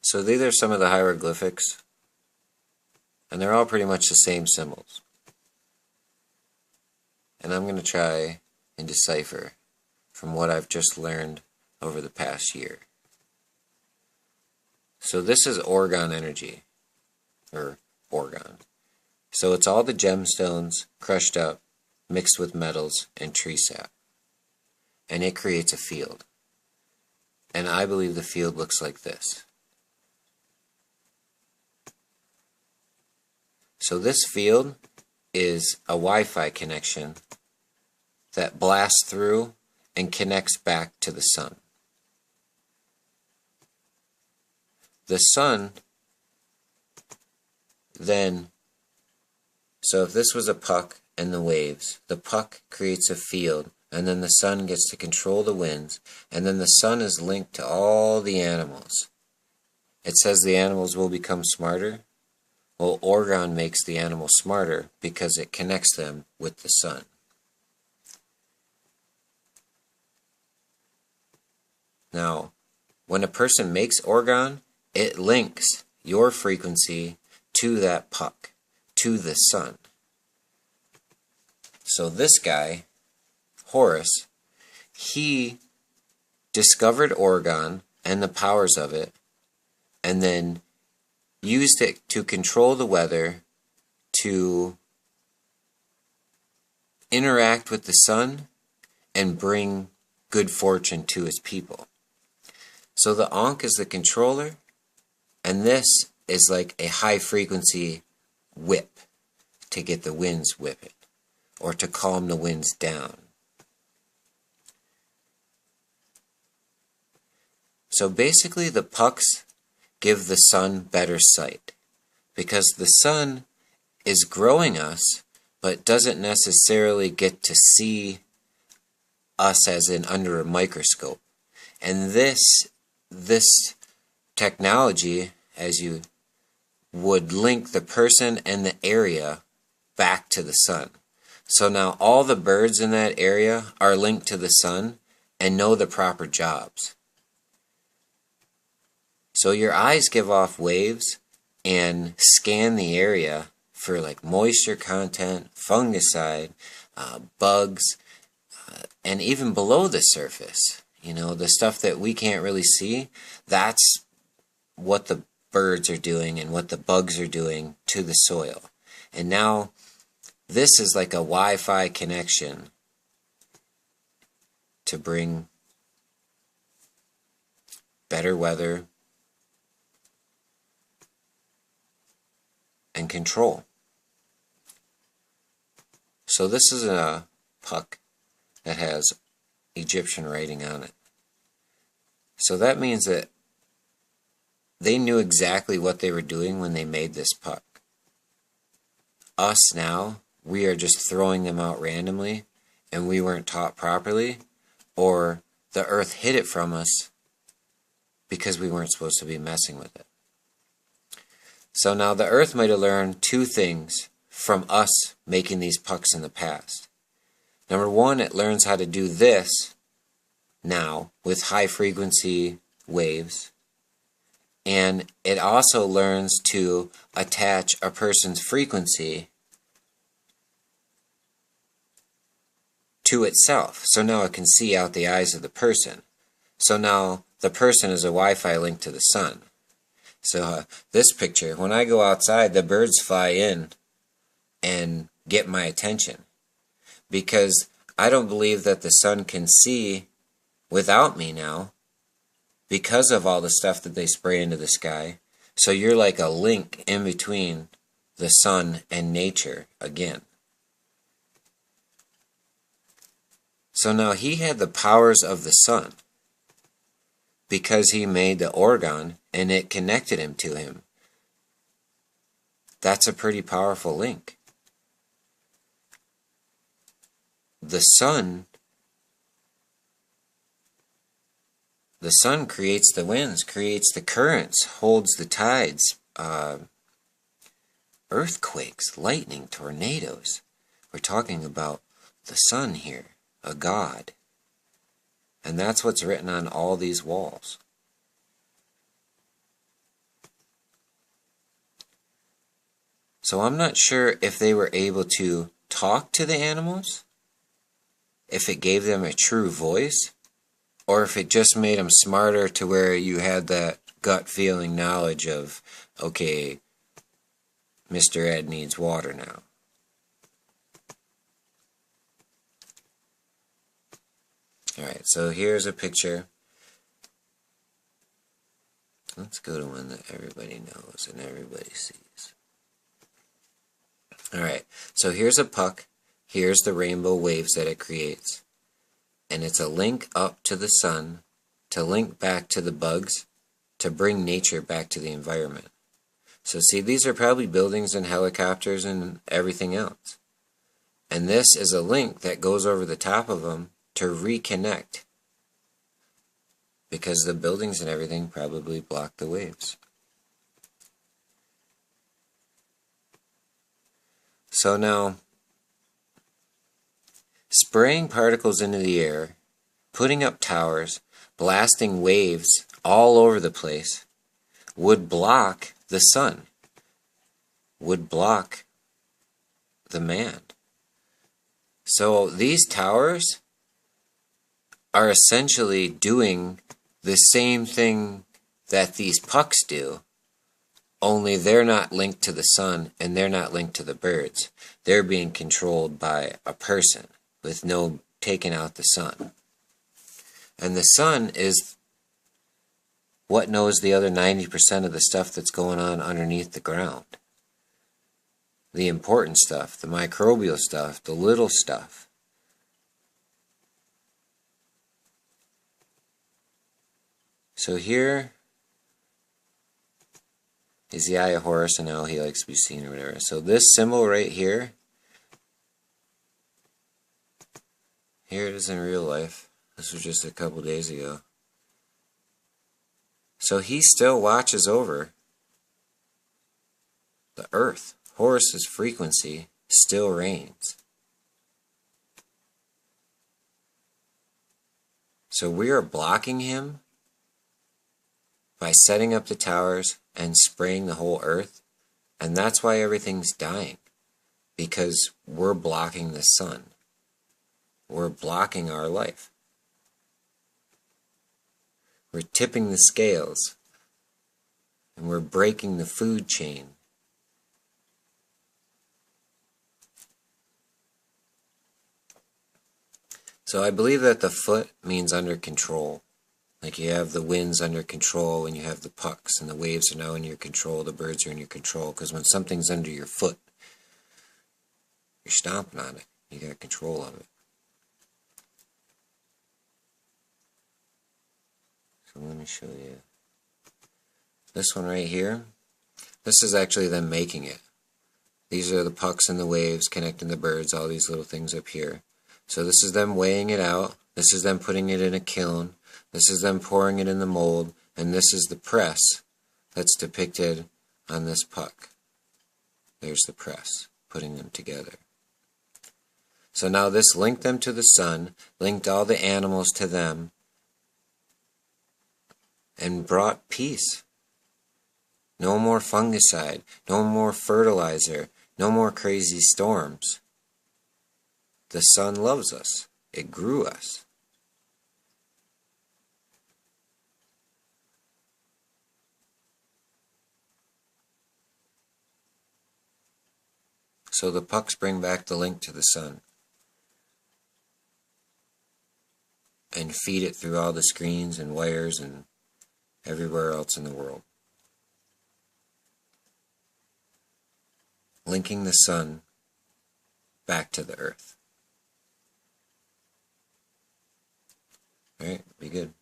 So these are some of the hieroglyphics, and they're all pretty much the same symbols. And I'm going to try and decipher from what I've just learned over the past year. So this is Orgone energy, or Orgone. So it's all the gemstones crushed up, mixed with metals and tree sap. And it creates a field. And I believe the field looks like this. So this field is a Wi-Fi connection that blasts through and connects back to the sun. The sun then, so if this was a puck and the waves, the puck creates a field, and then the sun gets to control the winds, and then the sun is linked to all the animals. It says the animals will become smarter. Well, Orgone makes the animals smarter because it connects them with the sun. Now, when a person makes Orgone, it links your frequency to that puck, to the sun. So this guy, Horus, he discovered Orgone and the powers of it, and then used it to control the weather, to interact with the sun, and bring good fortune to his people. So the Ankh is the controller, and this is like a high frequency whip to get the winds whipping, or to calm the winds down. So basically the pucks give the sun better sight, because the sun is growing us, but doesn't necessarily get to see us as in under a microscope. And this technology, as you would link the person and the area back to the sun. So now all the birds in that area are linked to the sun and know the proper jobs. So your eyes give off waves and scan the area for like moisture content, fungicide, bugs, and even below the surface. You know, the stuff that we can't really see, that's what the birds are doing and what the bugs are doing to the soil. And now this is like a Wi-Fi connection to bring better weather and control. So this is a puck that has Egyptian writing on it. So that means that they knew exactly what they were doing when they made this puck. Us now, we are just throwing them out randomly, and we weren't taught properly, or the earth hid it from us because we weren't supposed to be messing with it. So now the earth might have learned two things from us making these pucks in the past. Number one, it learns how to do this now with high frequency waves. And it also learns to attach a person's frequency to itself. So now it can see out the eyes of the person. So now the person is a Wi-Fi link to the sun. So this picture, when I go outside, the birds fly in and get my attention. Because I don't believe that the sun can see without me now, because of all the stuff that they spray into the sky. So you're like a link in between the sun and nature again. So now he had the powers of the sun because he made the Orgone and it connected him to him. That's a pretty powerful link. The sun creates the winds, creates the currents, holds the tides, earthquakes, lightning, tornadoes. We're talking about the sun here, a god. And that's what's written on all these walls. So I'm not sure if they were able to talk to the animals, if it gave them a true voice, or if it just made them smarter to where you had that gut feeling knowledge of, okay, Mr. Ed needs water now. Alright, so here's a picture. Let's go to one that everybody knows and everybody sees. Alright, so here's a puck. Here's the rainbow waves that it creates. And it's a link up to the sun, to link back to the bugs, to bring nature back to the environment. So see, these are probably buildings and helicopters and everything else. And this is a link that goes over the top of them to reconnect, because the buildings and everything probably block the waves. So now, spraying particles into the air, putting up towers, blasting waves all over the place would block the sun, would block the man. So these towers are essentially doing the same thing that these pucks do, only they're not linked to the sun and they're not linked to the birds. They're being controlled by a person with no taking out the sun. And the sun is what knows the other 90% of the stuff that's going on underneath the ground. The important stuff, the microbial stuff, the little stuff. So here is the eye of Horus and how he likes to be seen or whatever. So this symbol right here, here it is in real life. This was just a couple days ago. So he still watches over the earth. Horus's frequency still reigns. So we are blocking him by setting up the towers and spraying the whole earth. And that's why everything's dying. Because we're blocking the sun. We're blocking our life. We're tipping the scales. And we're breaking the food chain. So I believe that the foot means under control. Like you have the winds under control and you have the pucks and the waves are now in your control, the birds are in your control. Because when something's under your foot, you're stomping on it. You got control of it. So let me show you. This one right here, this is actually them making it. These are the pucks and the waves connecting the birds, all these little things up here. So this is them weighing it out. This is them putting it in a kiln. This is them pouring it in the mold. And this is the press that's depicted on this puck. There's the press, putting them together. So now this linked them to the sun, linked all the animals to them, and brought peace. No more fungicide, no more fertilizer, no more crazy storms. The sun loves us. It grew us. So the pucks bring back the link to the sun and feed it through all the screens and wires and everywhere else in the world. Linking the sun back to the earth. Alright, be good.